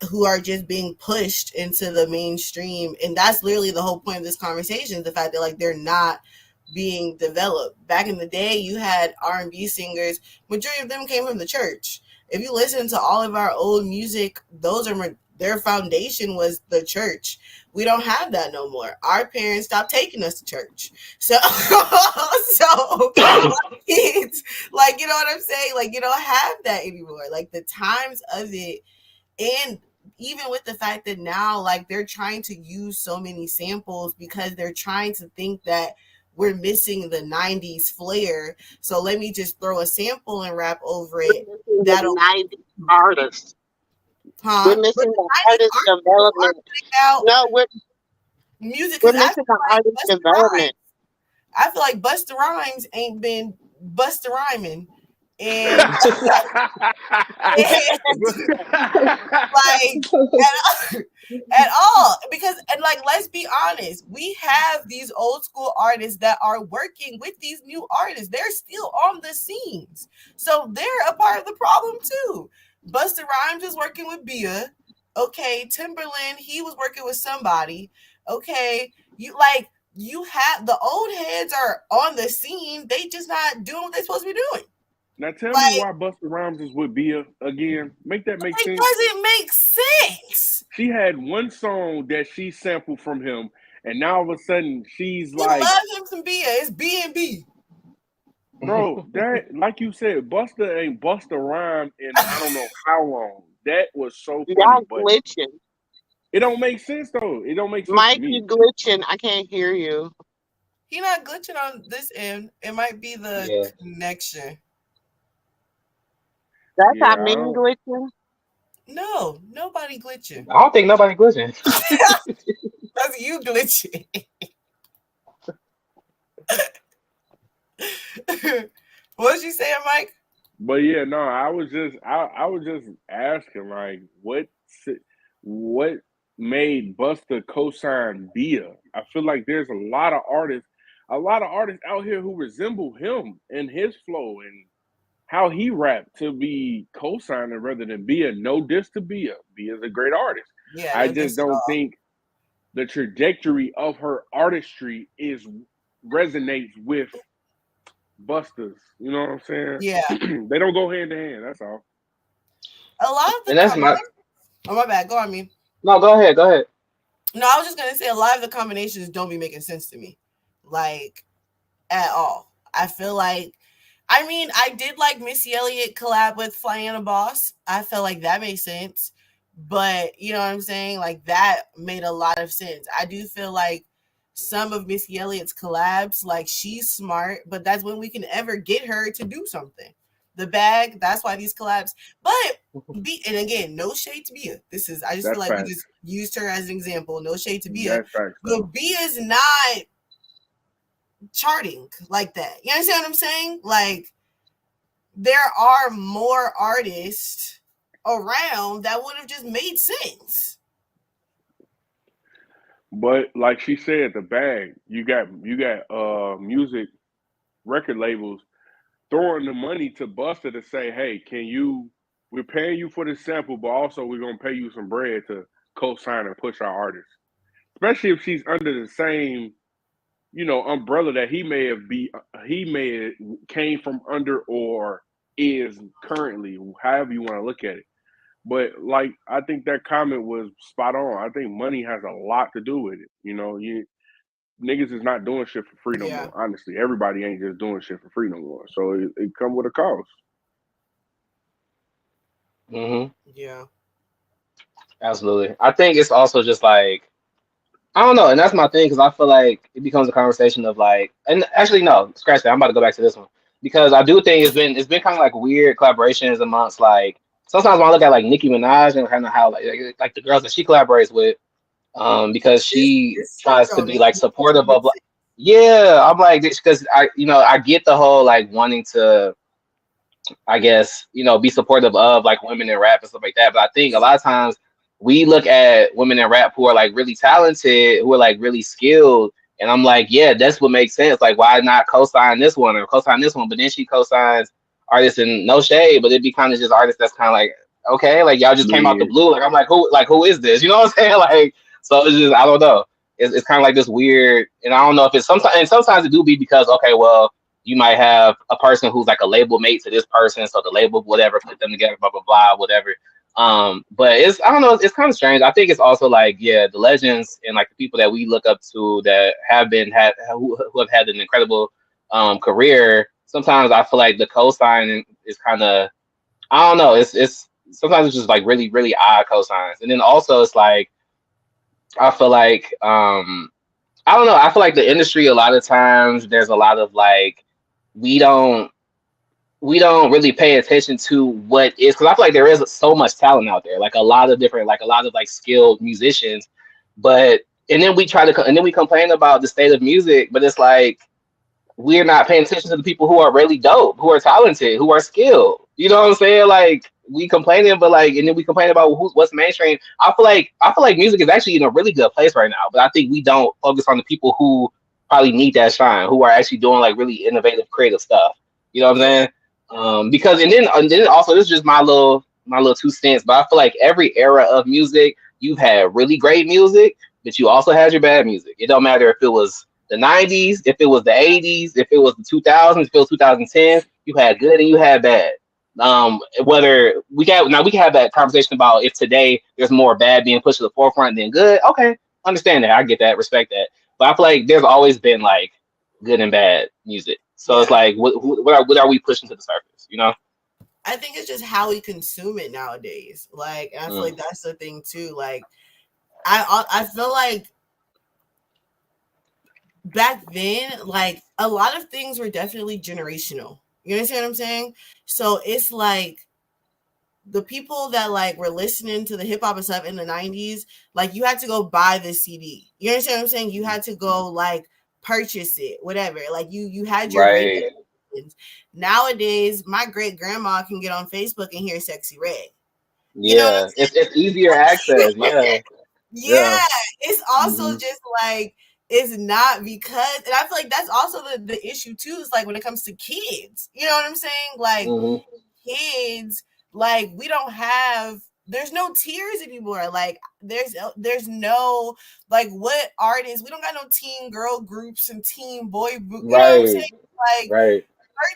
who are just being pushed into the mainstream, and that's literally the whole point of this conversation, the fact that like they're not being developed. Back in the day you had R&B singers, majority of them came from the church. If you listen to all of our old music, those are their foundation was the church. We don't have that no more. Our parents stopped taking us to church, so so it's like, you know what I'm saying, like you don't have that anymore, like the times of it. And even with the fact that now like they're trying to use so many samples because they're trying to think that we're missing the 90s flair, so let me just throw a sample and rap over We're it. missing the That'll, 90s artists. We're but missing the the 90s artist artists still are development. putting out No, music, we're because I missing feel the like artist Busta Rhymes, development. I feel like Busta Rhymes ain't been Busta Rhyming, and like at all, because and like let's be honest, we have these old school artists that are working with these new artists, they're still on the scenes, so they're a part of the problem too. Busta Rhymes is working with Bia, okay. Timberland, he was working with somebody, okay. You like, you have the old heads are on the scene, they just not doing what they're supposed to be doing. Now tell me Like, why Busta Rhymes is with Bia again. Make that make it sense. doesn't make sense. She had one song that she sampled from him, and now all of a sudden she's He like, loves him some Bia. It's B and B. bro, that like you said, Buster ain't Buster Rhyme in I don't know how long. That was so funny, Y'all but glitching. it don't make sense though. It don't make sense to Mike, me. you glitching. I can't hear you. He not glitching on this end. It might be the Yeah. connection. That's Yeah, how I mean don't. glitching. No, nobody glitching. I don't think nobody glitching. That's you glitching. What was you saying, Mike? But yeah, no, I was just asking like what made Buster co-sign Bia? I feel like there's a lot of artists out here who resemble him and his flow and how he rapped to be co-signing rather than Bia. No diss to Bia. Bia's a great artist. Yeah, I no just diss at don't all. think the trajectory of her artistry is resonates with Buster's. You know what I'm Yeah, saying? They don't go hand to hand. That's all. a lot of the And that's my combinations. Oh my bad. Go on me. no. Go ahead. Go ahead. No, I was just gonna say a lot of the combinations don't be making sense to me, like at all. I feel like, I mean, I did like Missy Elliott collab with Flyana Boss. I felt like that made sense. But you know what I'm saying? Like that made a lot of sense. I do feel like some of Missy Elliott's collabs, like she's smart, but that's when we can ever get her to do something. The bag, that's why these collabs. But be, and again, no shade to Bia. This is, I just feel That's like we facts. just used her as an example. No shade to Bia. That's facts though. But Bia is not charting like that. You understand what I'm saying? Like there are more artists around that would have just made sense. But like she said, the bag, you got music record labels throwing the money to Buster to say, hey, can you? we're paying you for the sample, but also we're gonna pay you some bread to co-sign and push our artist, especially if she's under the same, umbrella that he may have came from under or is currently, however you want to look at it. But like, I think that comment was spot on. I think money has a lot to do with it. You niggas is not doing shit for free no Yeah, more. Honestly, everybody ain't just doing shit for free no more. So it come with a cost. Hmm. yeah, Absolutely. I think it's also just like I don't know, and that's my thing because I feel like it becomes a conversation of like, and actually no, scratch that. I'm about to go back to this one because I do think it's been kind of like weird collaborations amongst like sometimes when I look at like Nicki Minaj and kind of how like the girls that she collaborates with, because she it's true tries to though. be like supportive of like, yeah, I'm like because I get the whole like wanting to I guess, be supportive of like women in rap and stuff like that. But I think a lot of times we look at women in rap who are like really talented, who are like really skilled, and I'm like, yeah, that's what makes sense. Like, why not co-sign this one or co-sign this one? But then she co-signs artists in no shade, but it'd be kind of just artists that's kind of like, okay, like y'all just came out the Yeah, blue. Like I'm like who is this? You know what I'm saying? Like, so it's just I don't know. It's kind of like this weird, and I don't know if it's sometimes and sometimes it do be because okay, well you might have a person who's like a label mate to this person, so the label whatever put them together, blah blah blah, whatever. But it's I don't know, it's kind of strange. I think it's also like yeah, the legends and like the people that we look up to that have been had who have had an incredible career. Sometimes I feel like the co-sign is kind of I don't know. It's sometimes it's just like really really odd co-signs, and then also it's like I feel like I don't know. I feel like the industry a lot of times there's a lot of like we don't we don't really pay attention to what is because I feel like there is so much talent out there, like a lot of different, like a lot of like skilled musicians, but and then we try to and then we complain about the state of music, but it's like we're not paying attention to the people who are really dope, who are talented, who are skilled. You know what I'm saying? Like we complaining, but like, and then we complain about what's mainstream. I feel like music is actually in a really good place right now, but I think we don't focus on the people who probably need that shine, who are actually doing like really innovative, creative stuff. You know what I'm Yeah, saying? Because and then also this is just my little 2 cents, but I feel like every era of music, you've had really great music, but you also had your bad music. It don't matter if it was the 90s, if it was the 80s, if it was the 2000s, if it was 2010, you had good and you had bad. Whether we can have that conversation about if today there's more bad being pushed to the forefront than good. Okay, understand that. I get that, respect that. But I feel like there's always been like good and bad music. So it's yeah. like, what are we pushing to the surface? You know? I think it's just how we consume it nowadays. Like, and I feel Mm, like that's the thing too. Like, I feel like back then, like a lot of things were definitely generational. You understand what I'm saying? So it's like the people that like were listening to the hip hop and stuff in the 90s, like you had to go buy the CD. You understand what I'm saying? You had to go like purchase it, whatever. Like you had your radio right. stations. Nowadays, my great grandma can get on Facebook and hear Sexy Red. You know what Yeah. It's easier access. I'm saying? Yeah. Yeah. Yeah, it's also Hmm. just like it's not because, and I feel like that's also the issue too. Is like when it comes to kids, you know what I'm saying? Like Hmm. kids, like we don't have. There's no tears anymore. Like there's no like what artists. We don't got no teen girl groups and teen boy group. You know what I'm saying? Right. Like Right.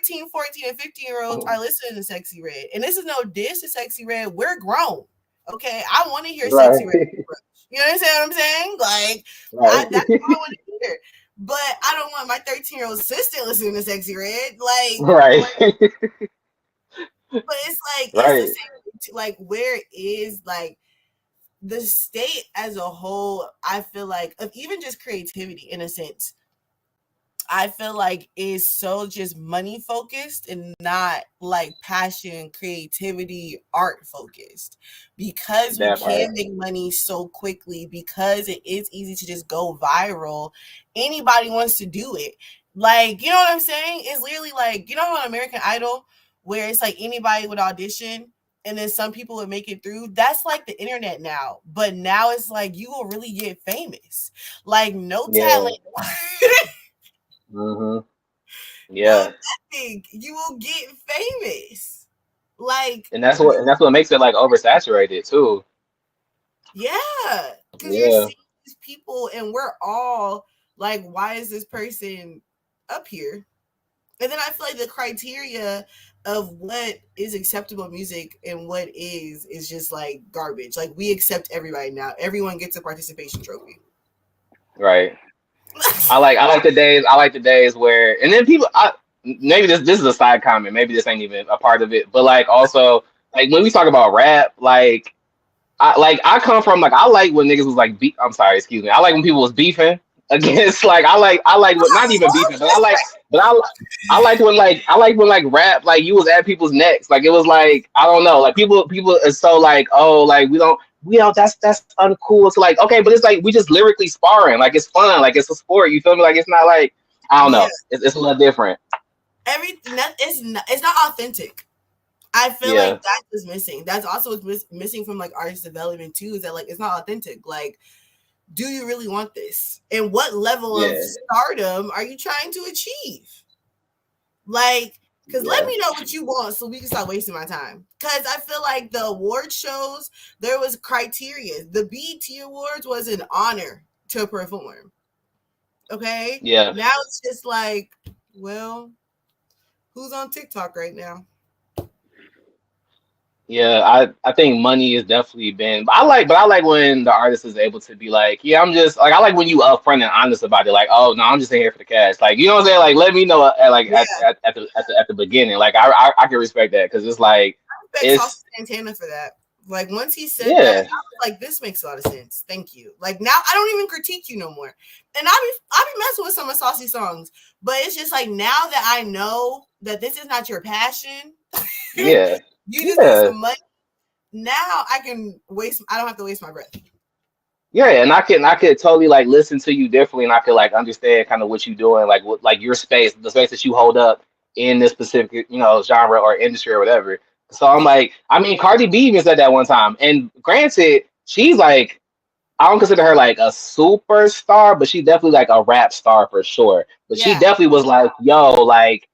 13, 14, and 15-year-olds are listening to Sexy Red. And this is no diss to Sexy Red. We're grown. Okay. I want to hear Sexy Right. Red. You understand what I'm saying? Like, Right. that's what I want to hear. But I don't want my 13-year-old sister listening to Sexy Red. Like, Right. but it's like, it's the Right. same. Like, where is like the state as a whole? I feel like of even just creativity in a sense. I feel like is so just money focused and not like passion, creativity, art focused. Because we That can part. make money so quickly, because it is easy to just go viral, anybody wants to do it. Like, you know what I'm saying? It's literally like, you know, on American Idol, where it's like anybody would audition and then some people would make it through. That's like the internet now. But now it's like you will really get famous. Like, no Yeah. talent. Hmm. No, Yeah. nothing. You will get famous. Like, and that's what makes it like oversaturated too. yeah, because you're Yeah, seeing these people, and we're all like, why is this person up here? And then I feel like the criteria of what is acceptable music and what is just like garbage. Like, we accept everybody now. Everyone gets a participation trophy. right. I like the days where, and then people. Maybe this is a side comment. Maybe this ain't even a part of it. But like also like when we talk about rap, I come from like I like when niggas was like I'm sorry, excuse me. I like when people was beefing against like I like what not even beefing, but I like when like rap like you was at people's necks. Like it was like I don't know, like people is so like oh like we don't that's uncool. It's like okay, but it's like we just lyrically sparring. Like it's fun, like it's a sport. You feel me? Like it's not like I don't Yeah, know. It's a little different. everything that is not, it's not authentic. I feel like Yeah, that is missing. That's also what's missing from like artist development too. Is that like it's not authentic. Like, do you really want this? And what level of yeah, stardom are you trying to achieve? Like, because let yeah, me know what you want so we can stop wasting my time. Because I feel like the award shows, there was criteria. The BET Awards was an honor to perform. Okay. yeah. Now it's just like, well, who's on TikTok right now? Yeah, I think money has definitely been. But I like when the artist is able to be like, yeah, I'm just like I like when you upfront and honest about it. Like, oh no, I'm just in here for the cash. Like, you know what I'm saying? Like, let me know Yeah. at the beginning. Like, I can respect that because it's like I respect Saucy it's Santana for that. Like, once he said that, I yeah, was like, this makes a lot of sense. Thank you. Like, now I don't even critique you no more. And I be messing with some of Saucy songs, but it's just like now that I know that this is not your passion, yeah, you just need yeah. some money. Now I can waste. I don't have to waste my breath. Yeah, and I could totally like listen to you differently, and I could like understand kind of what you're doing, like what like your space, the space that you hold up in this specific genre or industry or whatever. So I'm Yeah, like, I mean, Cardi B even said that one time, and granted, she's like, I don't consider her like a superstar, but she's definitely like a rap star for sure. But she yeah, definitely was like, yo, like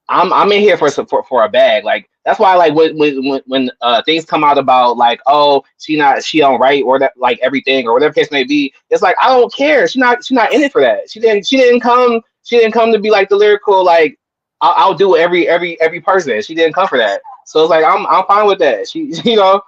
I'm in here for support for a bag. Like that's why like when things come out about like oh she don't write or that like everything or whatever case may be, it's like I don't care. She's not in it for that. She didn't come to be like the lyrical like I'll do every person. She didn't come for that. So it's like I'm fine with that. She you know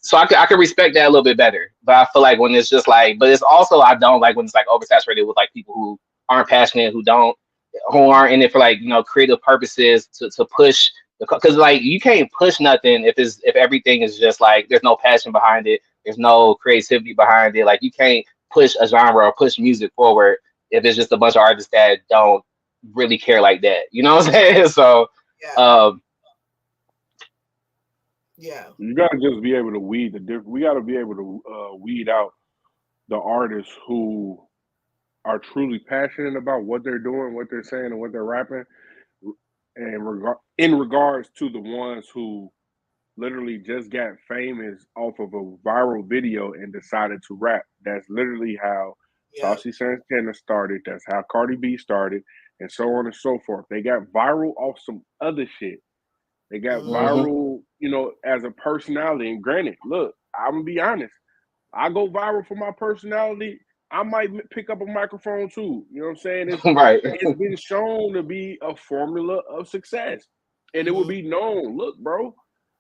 so I could respect that a little bit better. But I feel like when it's just like but it's also I don't like when it's like oversaturated with like people who aren't passionate who aren't in it for like creative purposes to push because like you can't push nothing if everything is just like there's no passion behind it, there's no creativity behind it. Like you can't push a genre or push music forward if it's just a bunch of artists that don't really care like that. You know what I'm saying? So yeah, um yeah, You gotta just be able to weed the different. We gotta be able to weed out the artists who are truly passionate about what they're doing, what they're saying, and what they're rapping, and in regards to the ones who literally just got famous off of a viral video and decided to rap. That's literally how yeah. Saucy Santana started. That's how Cardi B started, and so on and so forth. They got viral off some other shit. They got Mm-hmm. mhm. viral, as a personality. And granted, look, I'm gonna be honest. I go viral for my personality. I might pick up a microphone too. You know what I'm saying? Right. It's been shown to be a formula of success, and it will Mm-hmm. be known. Look, bro,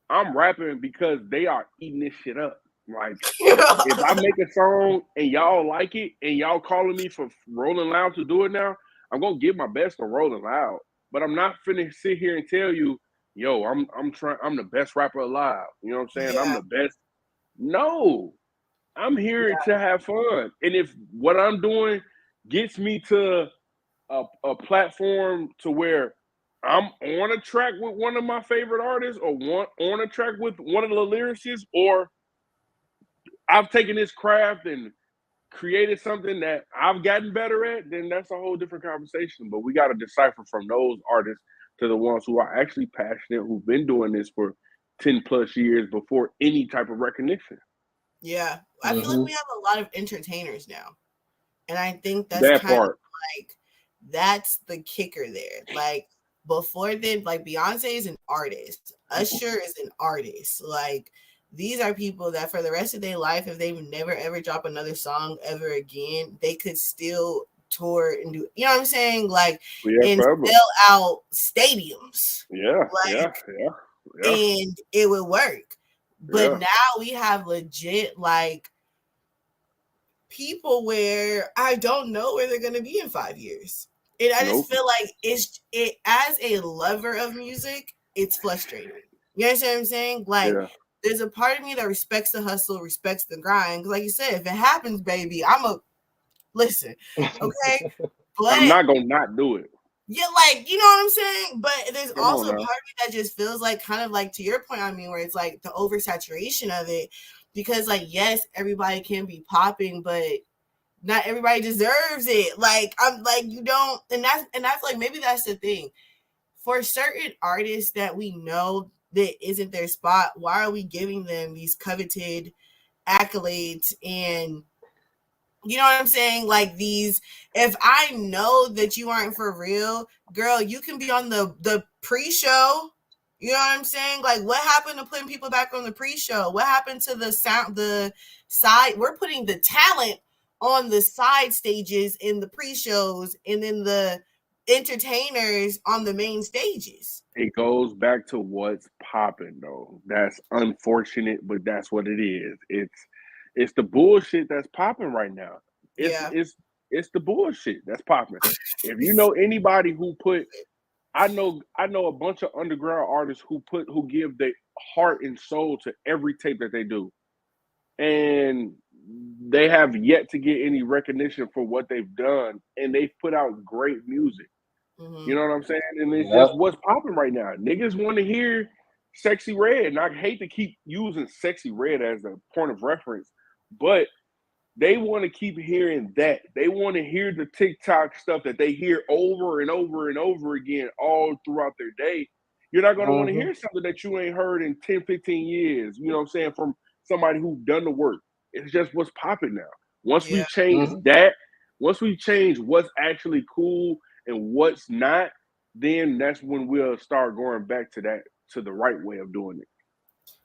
I'm rapping because they are eating this shit up. Like, if I make a song and y'all like it, and y'all calling me for Rolling Loud to do it now, I'm gonna give my best on Rolling Loud. But I'm not finna sit here and tell you, yo, I'm the best rapper alive. You know what I'm saying? I'm Yeah, the best. No, I'm here to have fun. And if what I'm doing gets me to a platform to where I'm on a track with one of my favorite artists or one on a track with one of the lyricists, or I've taken this craft and created something that I've gotten better at, then that's a whole different conversation. But we got to decipher from those artists to the ones who are actually passionate, who've been doing this for 10 plus years before any type of recognition. yeah. I feel like Hmm. we have a lot of entertainers now, and I think that's That kind of part. like that's the kicker there. Like, Before then, like Beyonce is an artist, Usher is an artist. Like these are people that for the rest of their life, if they've never ever drop another song ever again, they could still tour and do, you know what I'm saying? Like, Yeah, and forever. sell out stadiums. Yeah, yeah, Like, yeah, yeah, and it would work. But yeah. now we have legit like people where I don't know where they're going to be in 5 years. And I just Nope. feel like it's it as a lover of music, it's frustrating. You understand what I'm saying? Like Yeah. there's a part of me that respects the hustle, respects the grind. Cause like you said, if it happens, baby, I'm a listen, okay? I'm But not gonna not do it. yeah, like you know what I'm saying? But there's Come also on a part of now. me that just feels like kind of like to your point, I mean, where it's like the oversaturation of it. Because like yes, everybody can be popping, but not everybody deserves it. Like I'm like you don't, and that's like maybe that's the thing for certain artists that we know that isn't their spot. Why are we giving them these coveted accolades and you know what I'm saying? Like these, if I know that you aren't for real, girl, you can be on the pre-show. You know what I'm saying? Like what happened to putting people back on the pre-show? What happened to the sound the side? We're putting the talent on the side stages in the pre-shows and then the entertainers on the main stages. It goes back to what's popping though. That's unfortunate, but that's what it is. It's the bullshit that's popping right now. It's Yeah. it's it's the bullshit that's popping. If you know anybody who put I know a bunch of underground artists who give their heart and soul to every tape that they do. And they have yet to get any recognition for what they've done and they've put out great music. You Mm-hmm. know what I'm saying? And it's just Yep. what's popping right now. Niggas want to hear Sexy Red. And I hate to keep using Sexy Red as a point of reference, but they want to keep hearing that. They want to hear the TikTok stuff that they hear over and over and over again all throughout their day. You're not going to want to Hmm. hear something that you ain't heard in 10, 15 years, you know what I'm saying, from somebody who done the work. It's just what's popping now. Once we Yeah. change Hmm. that, once we change what's actually cool and what's not, then that's when we'll start going back to that, to the right way of doing it.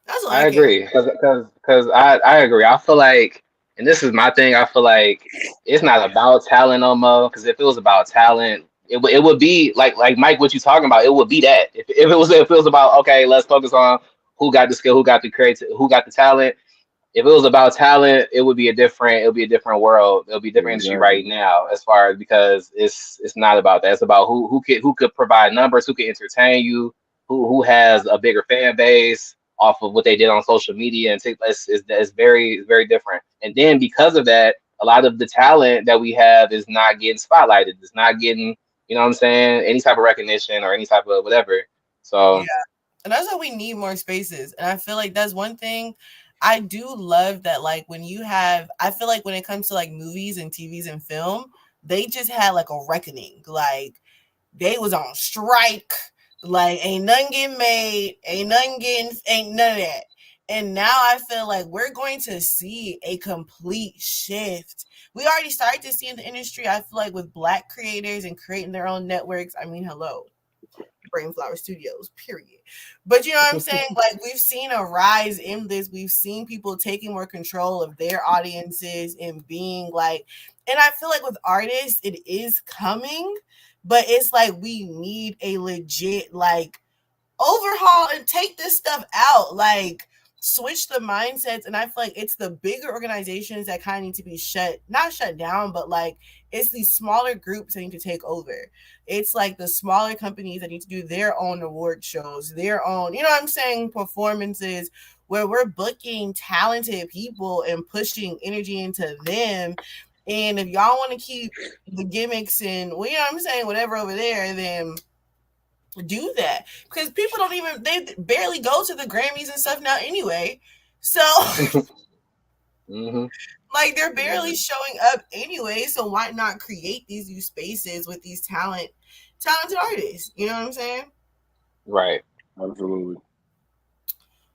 That's what I I came. agree, because I agree. I feel like, and this is my thing. I feel like it's not about talent no more. Because if it was about talent, it would be like Mike, what you talking about? It would be that. If it was about okay, let's focus on who got the skill, who got the creative, who got the talent. If it was about talent, it would be a different world. It'll be a different industry Exactly. right now, as far as because it's not about that. It's about who could provide numbers, who can entertain you, who has a bigger fan base off of what they did on social media and take is very different. And then because of that, a lot of the talent that we have is not getting spotlighted. It's not getting, you know what I'm saying, any type of recognition or any type of whatever. Yeah. So And that's why we need more spaces. And I feel like that's one thing I do love that like when you have I feel like when it comes to like movies and TVs and film, they just had like a reckoning. Like they was on strike. Like ain't nothing getting made, ain't none of that. And now I feel like we're going to see a complete shift. We already started to see in the industry, I feel like with black creators and creating their own networks. I mean, hello Brainflower Studios, period. But you know what I'm saying? Like we've seen a rise in this. We've seen people taking more control of their audiences and being like, and I feel like with artists, it is coming, but it's like we need a legit like overhaul and take this stuff out. Like switch the mindsets. And I feel like it's the bigger organizations that kind of need to be not shut down, but like it's these smaller groups that need to take over. It's like the smaller companies that need to do their own award shows, their own, you know what I'm saying, performances where we're booking talented people and pushing energy into them. And if y'all want to keep the gimmicks and well, you know what I'm saying, whatever over there, then do that because people don't even they barely go to the Grammys and stuff now anyway. So hmm like they're barely Yeah, showing up anyway. So why not create these new spaces with these talented artists? You know what I'm saying? right. absolutely.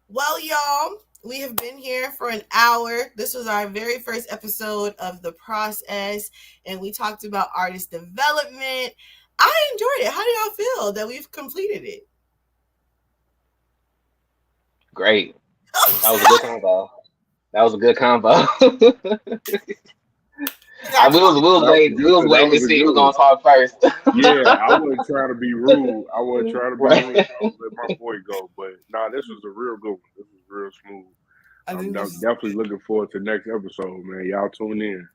Well, y'all, we have been here for an hour. This was our very first episode of the process, and we talked about artist development. I enjoyed it. How do y'all feel that we've completed it? Great. That was a good combo. That was a good combo. Got We was That, waiting. We was that waiting to was a see who's good one. gonna talk first. Yeah, I wasn't trying to be rude. I wasn't trying to be rude. Right. I was let my boy go. But nah, this was a real good one. This was real smooth. I I'm think this. definitely looking forward to the next episode, man. Y'all tune in.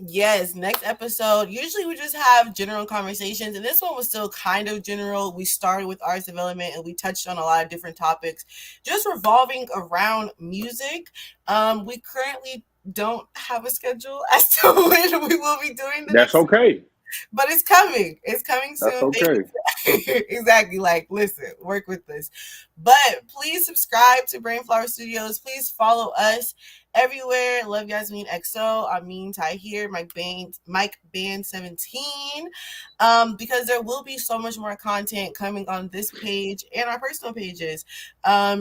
Yes, next episode. Usually we just have general conversations, and this one was still kind of general. We started with arts development and we touched on a lot of different topics, just revolving around music. We currently don't have a schedule as to when we will be doing the That's next, okay. but it's coming. It's coming That's soon. Thank okay. you. Exactly. Like, listen, work with this. But please subscribe to Brainflower Studios. Please follow us everywhere. Love Yasmin XO, Ameen Taahir, Mike Band 17. Because there will be so much more content coming on this page and our personal pages.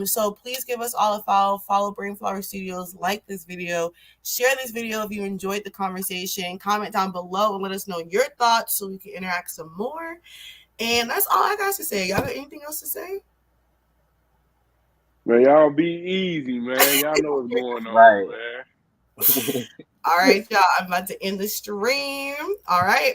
So please give us all a follow Brainflower Studios, like this video, share this video if you enjoyed the conversation, comment down below and let us know your thoughts so we can interact some more. And that's all I got to say. Y'all got anything else to say? Man, y'all be easy, man. Y'all know what's going on, Right. man. All right, y'all. I'm about to end the stream. All right.